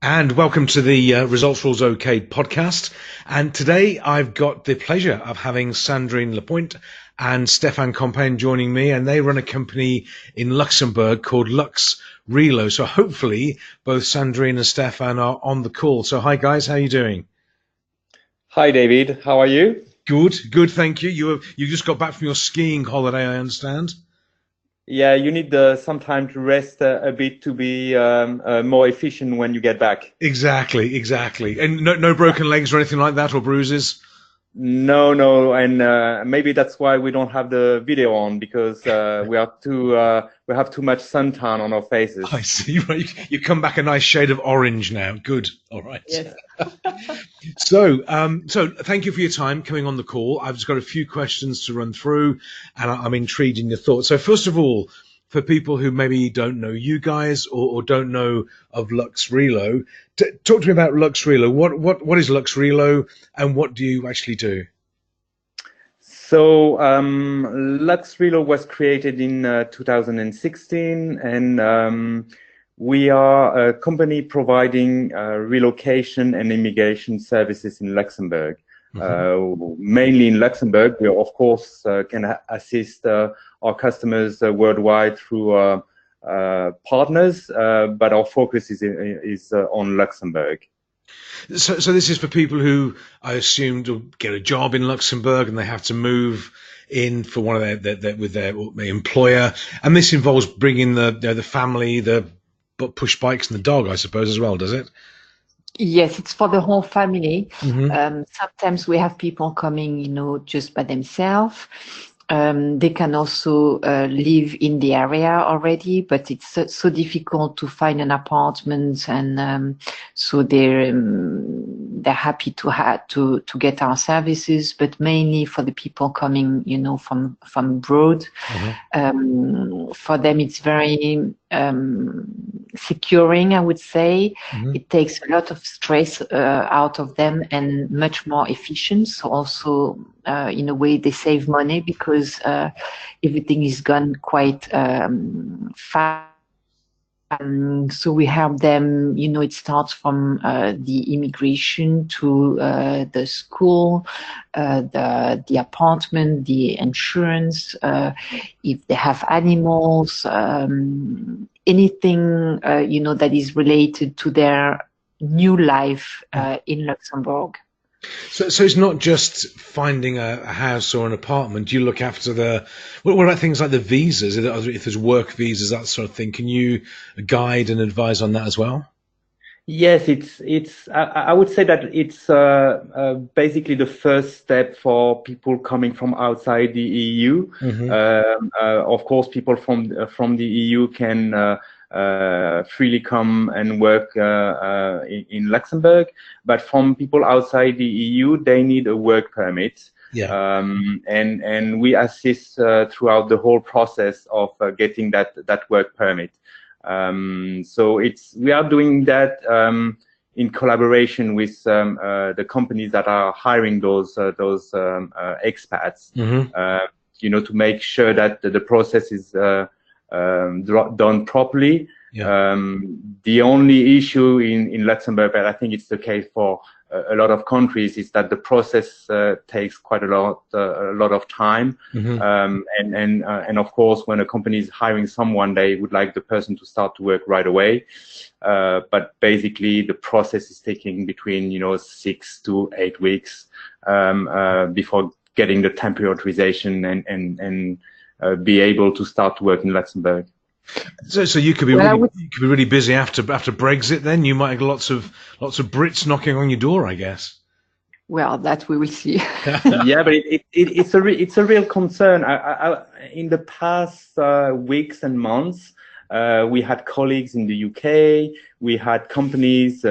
And welcome to the Results Rules OK podcast. And today I've got the pleasure of having Sandrine Lapointe and Stefan Compagne joining me, and they run a company in Luxembourg called LuxRelo. So hopefully both Sandrine and Stefan are on the call. So hi guys, how are you doing? Hi David, how are you? Good, thank you. You just got back from your skiing holiday, I understand. Yeah, you need some time to rest a bit to be more efficient when you get back. Exactly. And no broken legs or anything like that, or bruises? No, and maybe that's why we don't have the video on because we have too much suntan on our I faces. see, right. You come back a nice shade of orange now. Good. All right. Yes. So thank you for your time coming on the call. I've just got a few questions to run through, and I'm intrigued in your thoughts. So first of all, for people who maybe don't know you guys or don't know of LuxRelo, talk to me about LuxRelo. What is LuxRelo, and what do you actually do? So LuxRelo was created in 2016, and we are a company providing relocation and immigration services in Luxembourg. Mainly in Luxembourg, we of course can assist our customers worldwide through partners, but our focus is on Luxembourg. So this is for people who I assume to get a job in Luxembourg and they have to move in for one of their with their employer, and this involves bringing the family, the push bikes and the dog, I suppose, as well, does it? Yes, it's for the whole family. Mm-hmm. Sometimes we have people coming, just by themselves. They can also live in the area already, but it's so difficult to find an apartment, and so they're happy to get our services, but mainly for the people coming, from abroad. For them, it's very securing, I would say. It takes a lot of stress out of them and much more efficient. So also, in a way, they save money because everything is gone quite fast. So we help them, it starts from the immigration to the school, the apartment, the insurance, if they have animals, anything, that is related to their new life in Luxembourg. So it's not just finding a house or an apartment. You look after what about things like the visas? If there's work visas, that sort of thing, can you guide and advise on that as well? Yes, I would say that it's basically the first step for people coming from outside the EU. Of course, people from the EU can freely come and work in Luxembourg, but from people outside the EU, they need a work permit. Yeah. And we assist throughout the whole process of getting that work permit. So we are doing that in collaboration with the companies that are hiring those expats. To make sure that the process is done properly. Yeah. The only issue in Luxembourg, but I think it's the case for a lot of countries, is that the process takes quite a lot of time. And of course, when a company is hiring someone, they would like the person to start to work right away. But basically, the process is taking between 6 to 8 weeks before getting the temporary authorization and be able to start to work in Luxembourg. So you could be really busy after Brexit. Then you might have lots of Brits knocking on your door, I guess. Well, that we will see. Yeah, but it's a real concern. In the past weeks and months, we had colleagues in the UK. We had companies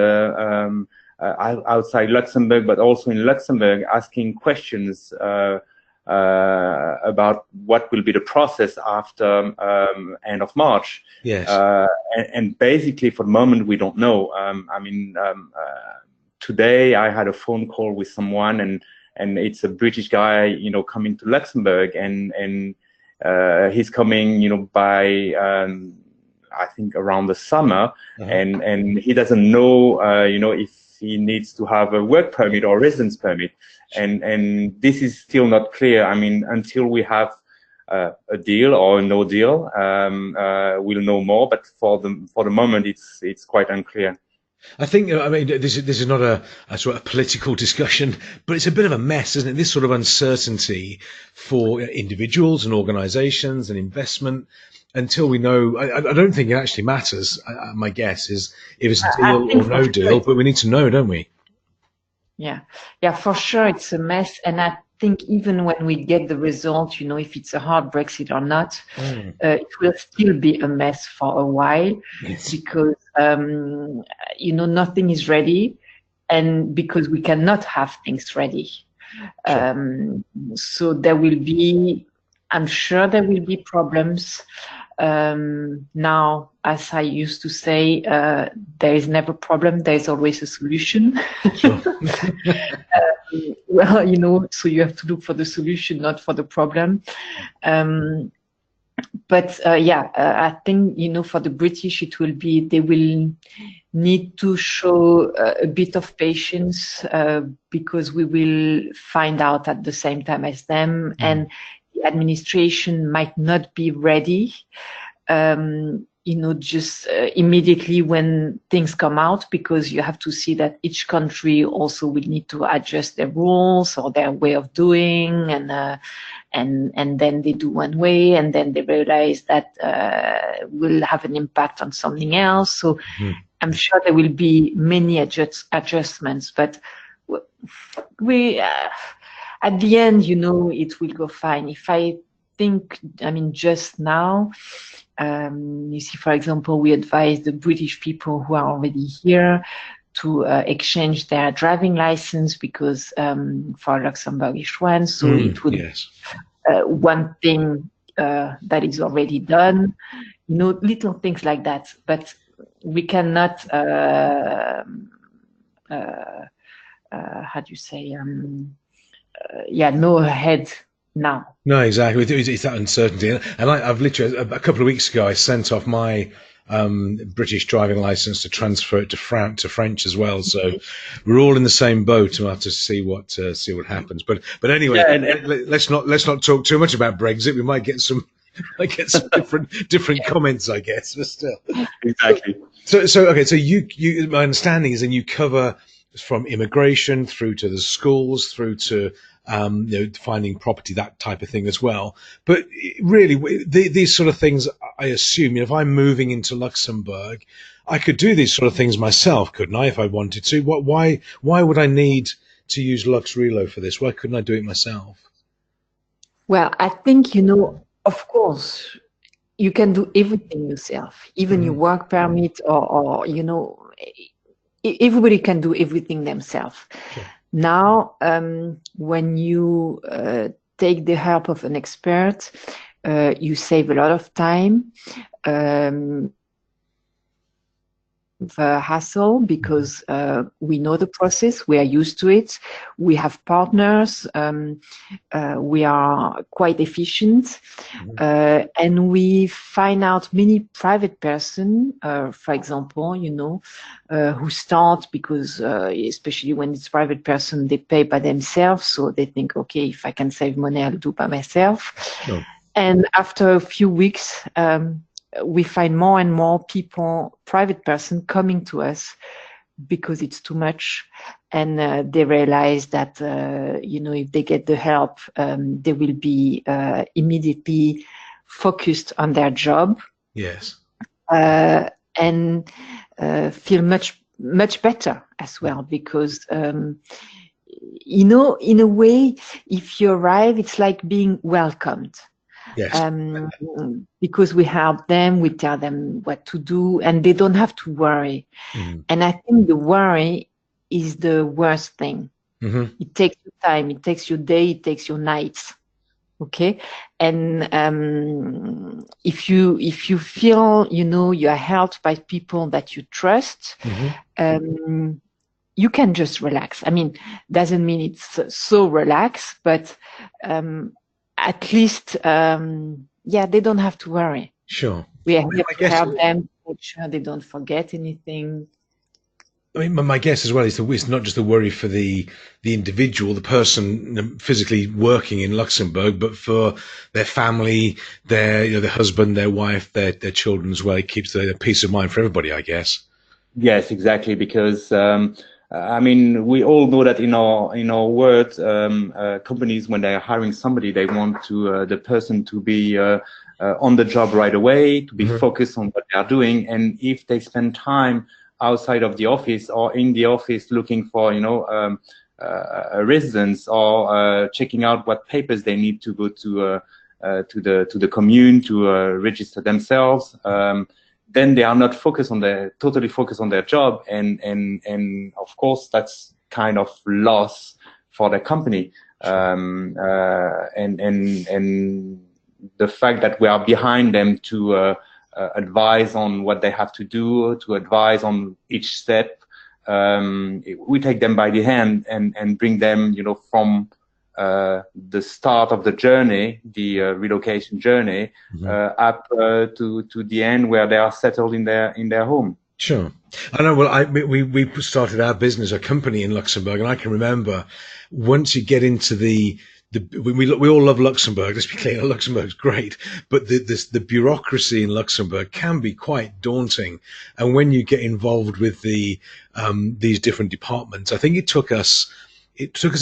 outside Luxembourg, but also in Luxembourg, asking questions about what will be the process after end of March. Yes. And basically, for the moment, we don't know. Today I had a phone call with someone, and it's a British guy, coming to Luxembourg, and he's coming, by I think around the summer, and he doesn't know, if he needs to have a work permit or residence permit, and this is still not clear. I mean, until we have a deal or no deal, we'll know more. But for the moment, it's quite unclear. I think, I mean, this is not a sort of political discussion, but it's a bit of a mess, isn't it? This sort of uncertainty for individuals and organisations and investment until we know. I don't think it actually matters. My guess is if it's a deal or no deal, but we need to know, don't we? Yeah, for sure, it's a mess, and I think even when we get the result, if it's a hard Brexit or not, it will still be a mess for a while, because nothing is ready, and because we cannot have things ready. Sure. So I'm sure there will be problems. Now, as I used to say, there is never a problem, there is always a solution. Sure. Well, so you have to look for the solution, not for the problem. But I think, for the British, they will need to show a bit of patience, because we will find out at the same time as them, and the administration might not be ready, just immediately when things come out, because you have to see that each country also will need to adjust their rules or their way of doing, and then they do one way, and then they realize that will have an impact on something else. So I'm sure there will be many adjustments, but we at the end, it will go fine. If I think, just now, you see, for example, we advise the British people who are already here to exchange their driving license, because for Luxembourgish one, so it would one thing that is already done, little things like that. But we cannot, how do you say, no ahead now. No, exactly. It's that uncertainty. And I've literally, a couple of weeks ago, I sent off my British driving license to transfer it to French as well. So we're all in the same boat, and we'll have to see what happens. But anyway, let's not talk too much about Brexit. We might get some different comments, I guess. But still, exactly. So okay. So you my understanding is then you cover from immigration through to the schools, through to finding property, that type of thing as well. But really, these sort of things, I assume, if I'm moving into Luxembourg, I could do these sort of things myself, couldn't I, if I wanted to? Why would I need to use LuxRelo for this? Why couldn't I do it myself? Well, I think, of course, you can do everything yourself, even your work permit, or everybody can do everything themselves. Sure. Now, when you take the help of an expert, you save a lot of time, the hassle, because we know the process, we are used to it, we have partners, we are quite efficient, and we find out many private person, for example, who start because, especially when it's private person, they pay by themselves, so they think, okay, if I can save money, I'll do by myself. Sure. And after a few weeks, we find more and more people, private person, coming to us because it's too much, and they realize that if they get the help, they will be immediately focused on their job. Yes. And feel much better as well, because in a way, if you arrive, it's like being welcomed. Yes. Because we help them, we tell them what to do, and they don't have to worry. And I think the worry is the worst thing. It takes you time, it takes your day, it takes your nights. Okay, and if you feel you are helped by people that you trust, you can just relax. I mean, doesn't mean it's so relaxed, but at least, they don't have to worry. Sure. We have to help them, make sure they don't forget anything. I mean, my guess as well is that it's not just the worry for the individual, the person physically working in Luxembourg, but for their family, their husband, their wife, their children as well. It keeps the peace of mind for everybody, I guess. Yes, exactly. Because I mean, we all know that in our world, companies, when they are hiring somebody, they want the person to be on the job right away, to be focused on what they are doing, and if they spend time outside of the office or in the office looking for a residence or checking out what papers they need to go to the commune to register themselves, then they are not totally focused on their job, and of course that's kind of loss for the company. And the fact that we are behind them to advise on what they have to do, to advise on each step. We take them by the hand and bring them, from the start of the journey, the relocation journey, up to the end where they are settled in their home. Sure. I know. Well, we started our business, a company in Luxembourg, and I can remember once you get into we all love Luxembourg. Let's be clear, Luxembourg's great, but the bureaucracy in Luxembourg can be quite daunting. And when you get involved with these different departments, I think it took us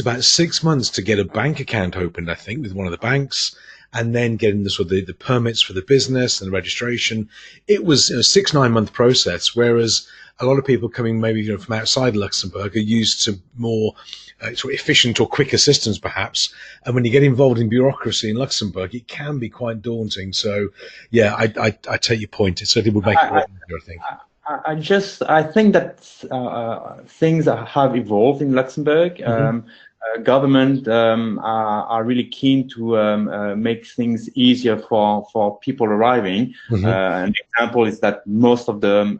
about 6 months to get a bank account opened, I think, with one of the banks, and then getting the permits for the business and the registration. It was a 6-9 month process, whereas a lot of people coming maybe from outside Luxembourg are used to more sort of efficient or quicker systems, perhaps. And when you get involved in bureaucracy in Luxembourg, it can be quite daunting. So, yeah, I take your point. It certainly would make it easier, I think. I think that things have evolved in Luxembourg. Government are really keen to make things easier for people arriving. An example is that most of the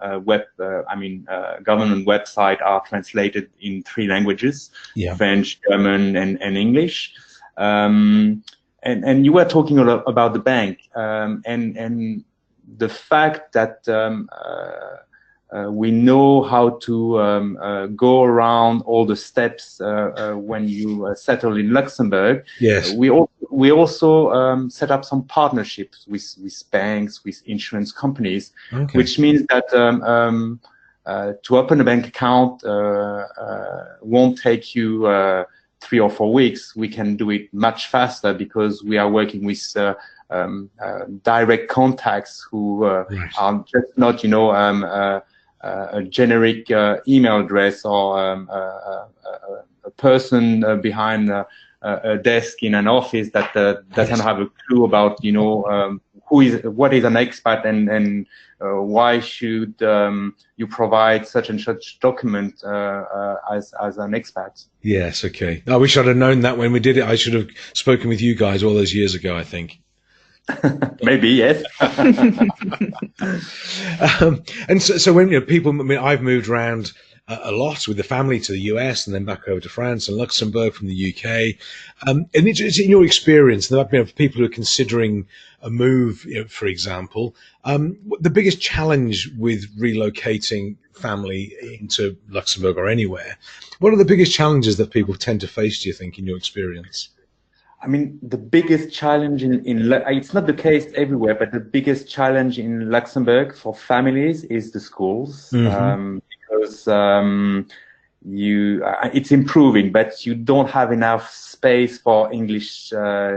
government websites are translated in 3 languages: French, German, and English. And you were talking about the bank, and the fact that we know how to go around all the steps when you settle in Luxembourg. Yes. We also set up some partnerships with banks, with insurance companies, which means that to open a bank account won't take you 3 or 4 weeks. We can do it much faster because we are working with direct contacts who are just not, a generic email address or a person behind a desk in an office that doesn't have a clue about what is an expat and why should you provide such and such document as an expat. Yes, okay. I wish I'd have known that when we did it. I should have spoken with you guys all those years ago, I think. Maybe, yes. And so when people, I've moved around a lot with the family to the US and then back over to France and Luxembourg from the UK. And it's in your experience that for people who are considering a move, for example, the biggest challenge with relocating family into Luxembourg or anywhere, what are the biggest challenges that people tend to face, do you think, in your experience? I mean, the biggest challenge it's not the case everywhere, but the biggest challenge in Luxembourg for families is the schools, because it's improving, but you don't have enough space for English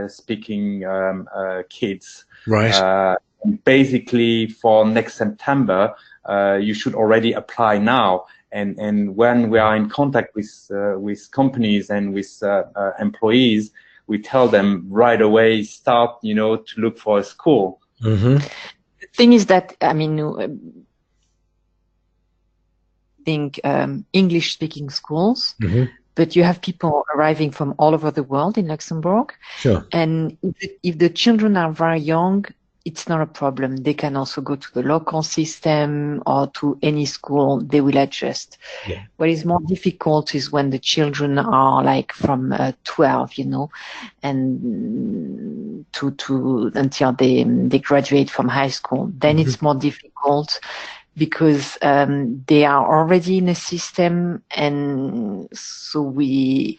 speaking kids. Right. Basically, for next September, you should already apply now. And when we are in contact with companies and with employees, we tell them right away, start, to look for a school. The thing is that, think English-speaking schools, but you have people arriving from all over the world in Luxembourg. Sure. And if the children are very young, it's not a problem. They can also go to the local system or to any school. They will adjust. Yeah. What is more difficult is when the children are like from 12, and to until they graduate from high school. Then it's more difficult because they are already in a system, and so we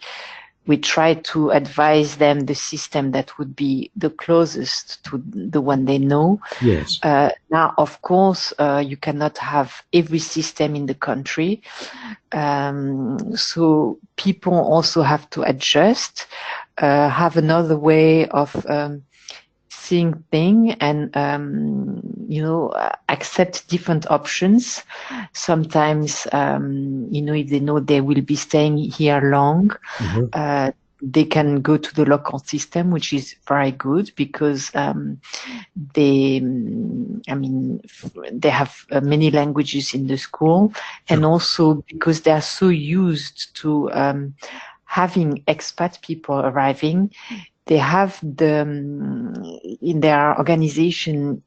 try to advise them the system that would be the closest to the one they know. Yes. Now, of course, you cannot have every system in the country. So people also have to adjust, have another way of seeing things, and accept different options. Sometimes if they know they will be staying here long, they can go to the local system, which is very good because they have many languages in the school, and also because they are so used to having expat people arriving. They have in their organization,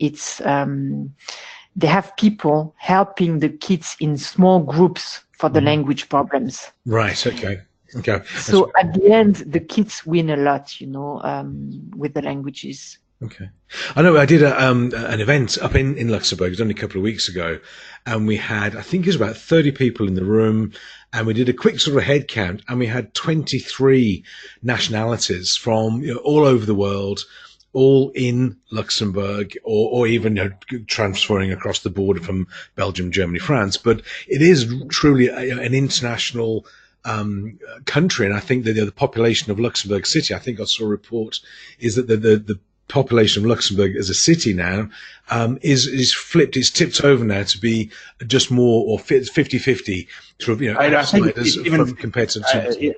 they have people helping the kids in small groups for the language problems. Right. Okay. So at the end, the kids win a lot, with the languages. Okay. I know I did an event up in Luxembourg, it was only a couple of weeks ago, and we had, I think it was about 30 people in the room, and we did a quick sort of head count, and we had 23 nationalities from all over the world, all in Luxembourg, or even transferring across the border from Belgium, Germany, France. But it is truly an international country, and I think that the population of Luxembourg City, I think I saw a report, is that the population of Luxembourg as a city now is flipped. It's tipped over now to be just more or 50-50 sort of outsiders compared to.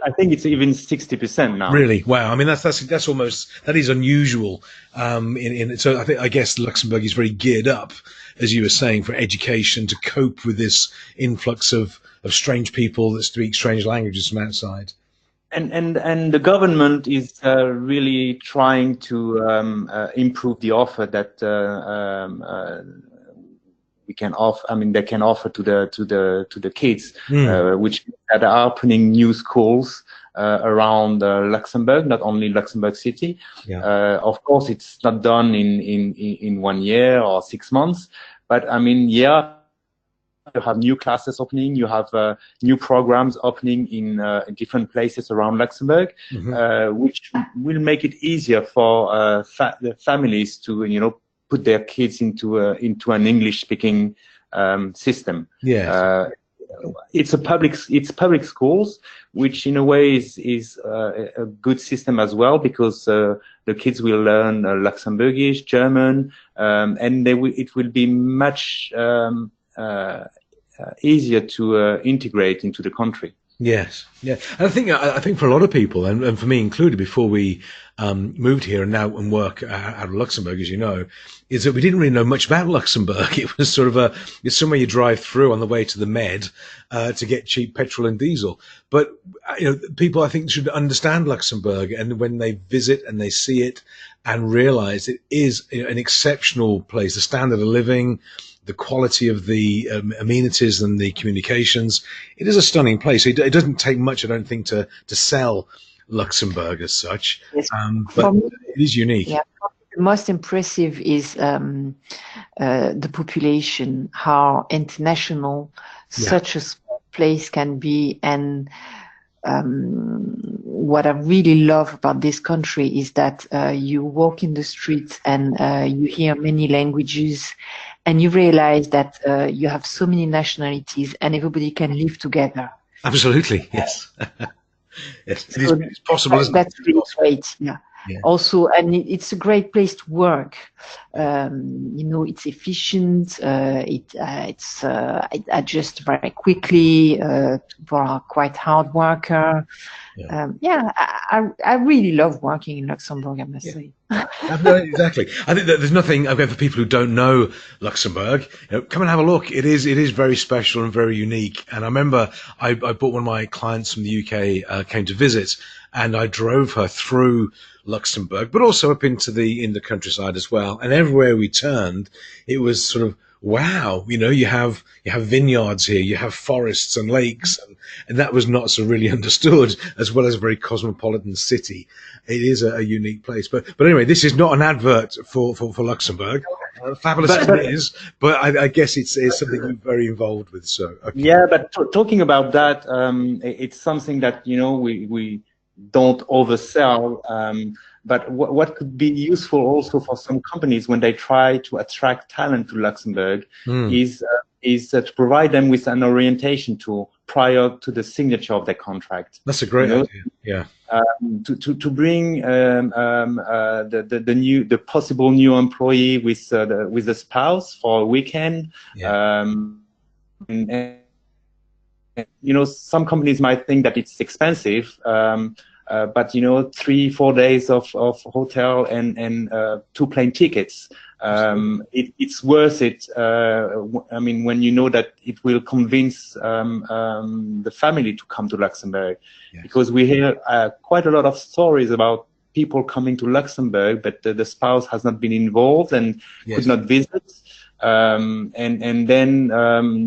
I think it's even 60% now. Really? Wow. I mean that's that is unusual. So I guess Luxembourg is very geared up, as you were saying, for education to cope with this influx of strange people that speak strange languages from outside. And the government is really trying to improve the offer that we can offer. I mean, they can offer to the kids, which are opening new schools around Luxembourg, not only Luxembourg City. Yeah. Of course, it's not done in 1 year or 6 months, but I mean, you have new classes opening, you have new programs opening in different places around Luxembourg, which will make it easier for the families to put their kids into an English-speaking system. Yeah. It's public schools, which in a way is a good system as well, because the kids will learn Luxembourgish, German, and it will be much easier to integrate into the country. Yes, yeah. And I think for a lot of people, and for me included, before we moved here and now and work out of Luxembourg, as you know, is that we didn't really know much about Luxembourg. It was sort of it's somewhere you drive through on the way to the Med to get cheap petrol and diesel. But people I think should understand Luxembourg, and when they visit and they see it and realize it is an exceptional place, the standard of living, the quality of the amenities and the communications. It is a stunning place. It doesn't take much, I don't think, to sell Luxembourg as such, yes. But it is unique. Yeah. The most impressive is the population, how international such a small place can be. And what I really love about this country is that you walk in the streets and you hear many languages, and you realize that you have so many nationalities and everybody can live together. Absolutely, yes. Yes, it's possible, isn't it? That's really great, yeah. Also, and it's a great place to work. It's efficient. It adjusts very quickly. People are quite hard worker. I really love working in Luxembourg, I must say. Exactly. I think that there's nothing, again, for people who don't know Luxembourg, come and have a look. It is very special and very unique. And I remember I brought one of my clients from the UK, came to visit, and I drove her through Luxembourg, but also up into in the countryside as well. And everywhere we turned, it was sort of, wow, you have vineyards here, you have forests and lakes, and that was not so really understood, as well as a very cosmopolitan city. It is a unique place. But anyway, this is not an advert for Luxembourg. Fabulous as it is, but I guess it's something you're very involved with. So okay. Yeah, but talking about that, it's something that we don't oversell. But what could be useful also for some companies when they try to attract talent to Luxembourg is to provide them with an orientation tool prior to the signature of their contract. That's a great idea. Yeah. To bring the possible new employee with the spouse for a weekend. Yeah. And some companies might think that it's expensive. But 3-4 days of hotel and 2 plane tickets, it's worth it. I mean, when you know that it will convince the family to come to Luxembourg, yes. Because we hear quite a lot of stories about people coming to Luxembourg, but the spouse has not been involved and yes. could not visit. And then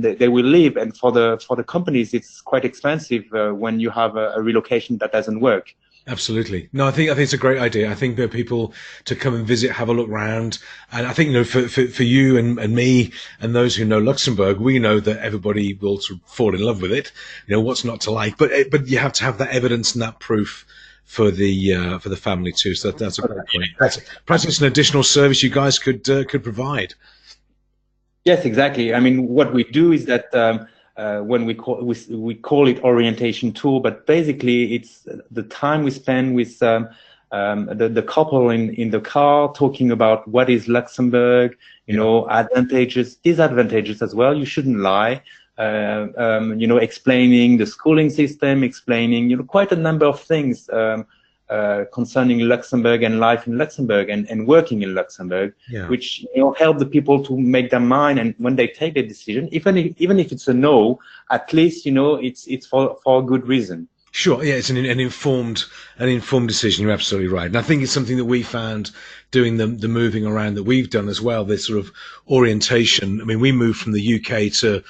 they will leave, and for the companies it's quite expensive when you have a relocation that doesn't work. Absolutely. No, I think it's a great idea. I think that people to come and visit, have a look round, and I think for you and me and those who know Luxembourg, we know that everybody will sort of fall in love with it. What's not to like, but you have to have that evidence and that proof for the family too. So that's a great point. Perhaps it's an additional service you guys could provide. Yes, exactly. I mean, what we do is that when we call it orientation tool, but basically it's the time we spend with the couple in the car talking about what is Luxembourg, advantages, disadvantages as well. You shouldn't lie. Explaining the schooling system, explaining quite a number of things. Concerning Luxembourg and life in Luxembourg and working in Luxembourg, yeah. Which help the people to make their mind, and when they take a decision, even if it's a no, at least it's for a good reason. Sure, yeah, it's an informed decision. You're absolutely right, and I think it's something that we found doing the moving around that we've done as well. This sort of orientation. I mean, we moved from the UK to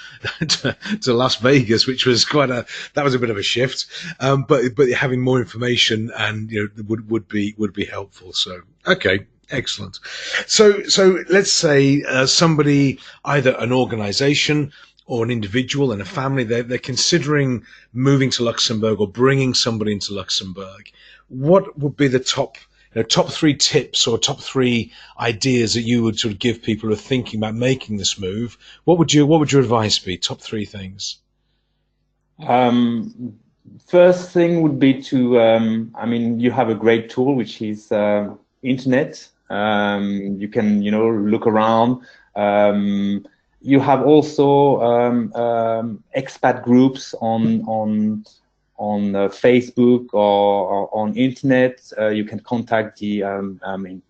Las Vegas, which was that was a bit of a shift. But having more information and would be helpful. So okay. Excellent. So let's say somebody, either an organization or an individual and a family, they're considering moving to Luxembourg or bringing somebody into Luxembourg. What would be the top 3 tips or top 3 ideas that you would sort of give people who are thinking about making this move? What would your advice be? Top 3 things. First thing would be to, you have a great tool, which is internet. You can, look around. You have also expat groups on Facebook or on internet. You can contact the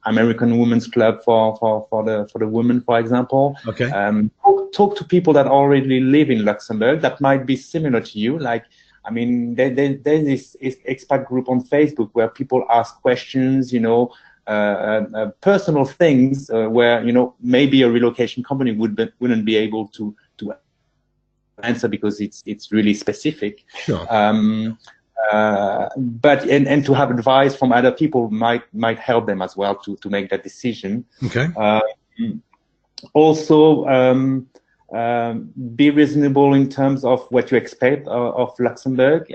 American Women's Club for the women, for example. Okay. Talk to people that already live in Luxembourg that might be similar to you. Like, there's this expat group on Facebook where people ask questions, personal things where maybe a relocation company wouldn't be able to answer because it's really specific. Sure. But to have advice from other people might help them as well to make that decision. Okay. Also, be reasonable in terms of what you expect of Luxembourg.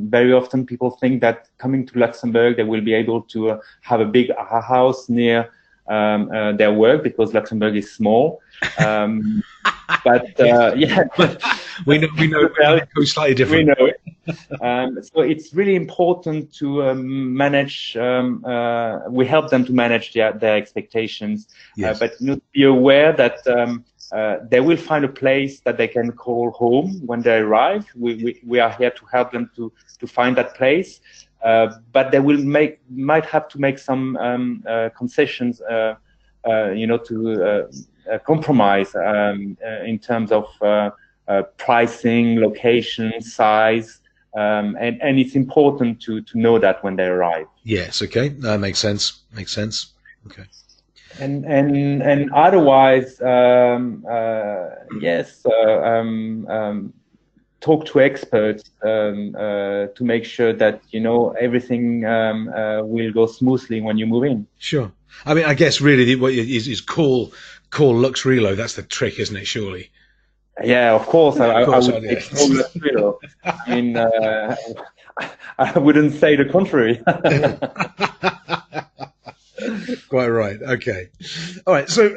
Very often people think that coming to Luxembourg, they will be able to have a big house near their work because Luxembourg is small. Yeah. we know slightly different. We know it. So it's really important to manage. We help them to manage their expectations, yes. But be aware that they will find a place that they can call home when they arrive. We are here to help them to find that place, but they might have to make some concessions, to compromise in terms of pricing, location, size. and it's important to know that when they arrive. Yes. Okay. That makes sense. Makes sense. Okay. And otherwise, yes, talk to experts to make sure that everything will go smoothly when you move in. Sure. I mean, I guess really what is call LuxRelo. That's the trick, isn't it? Surely. Yeah, of course. I would say call LuxRelo. I mean, I wouldn't say the contrary. Quite right. Okay. All right. So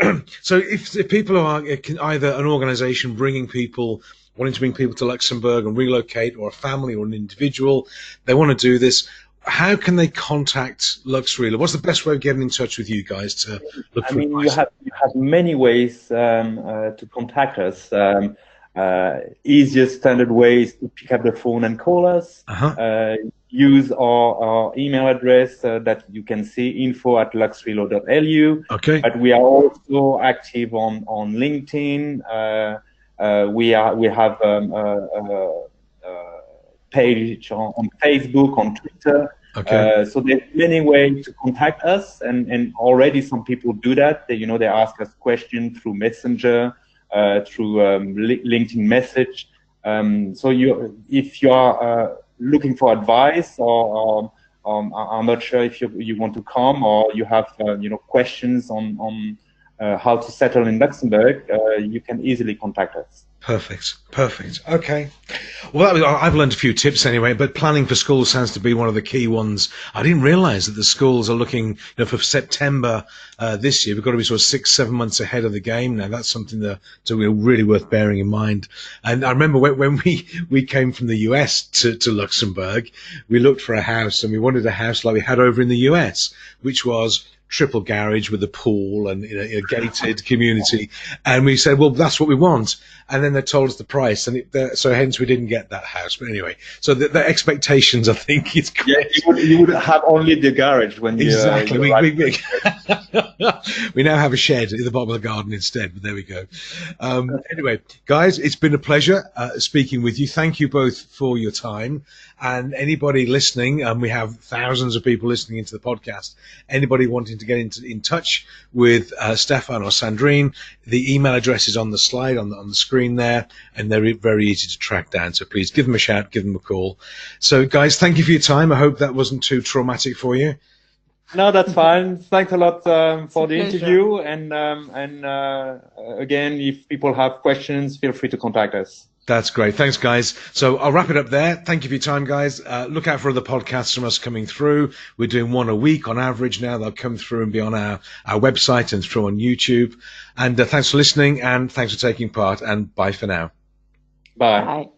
if people are either an organization wanting to bring people to Luxembourg and relocate, or a family or an individual, they want to do this, how can they contact LuxRelo? What's the best way of getting in touch with you guys to look for advice? You have many ways to contact us. Easiest standard way is to pick up the phone and call us. Use our email address that you can see, info@luxrelo.lu. Okay. But we are also active on LinkedIn. We have a page on Facebook, on Twitter. Okay. So there's many ways to contact us, and already some people do that. They ask us questions through Messenger, through LinkedIn message. So if you are looking for advice, or I'm not sure if you want to come, or you have questions on how to settle in Luxembourg, you can easily contact us. Perfect. Okay. Well, I've learned a few tips anyway, but planning for schools sounds to be one of the key ones. I didn't realize that the schools are looking, for September this year. We've got to be sort of 6-7 months ahead of the game now. That's something to really worth bearing in mind. And I remember when we came from the US to Luxembourg, we looked for a house, and we wanted a house like we had over in the US, which was triple garage with a pool and a gated community, and we said, well, that's what we want, and then they told us the price, and so hence we didn't get that house. But anyway, so the expectations, I think, is correct. Yeah, you would have only the garage when you exactly. We now have a shed at the bottom of the garden instead, but there we go. Anyway, guys, it's been a pleasure speaking with you. Thank you both for your time. And anybody listening, we have thousands of people listening into the podcast. Anybody wanting to get in touch with Stefan or Sandrine, the email address is on the slide on the screen there, and they're very easy to track down. So please give them a shout, give them a call. So guys, thank you for your time. I hope that wasn't too traumatic for you. No, that's fine. Thanks a lot for the interview. And again, if people have questions, feel free to contact us. That's great. Thanks, guys. So I'll wrap it up there. Thank you for your time, guys. Look out for other podcasts from us coming through. We're doing one a week on average now. They'll come through and be on our website and through on YouTube. And thanks for listening, and thanks for taking part, and bye for now. Bye. Bye.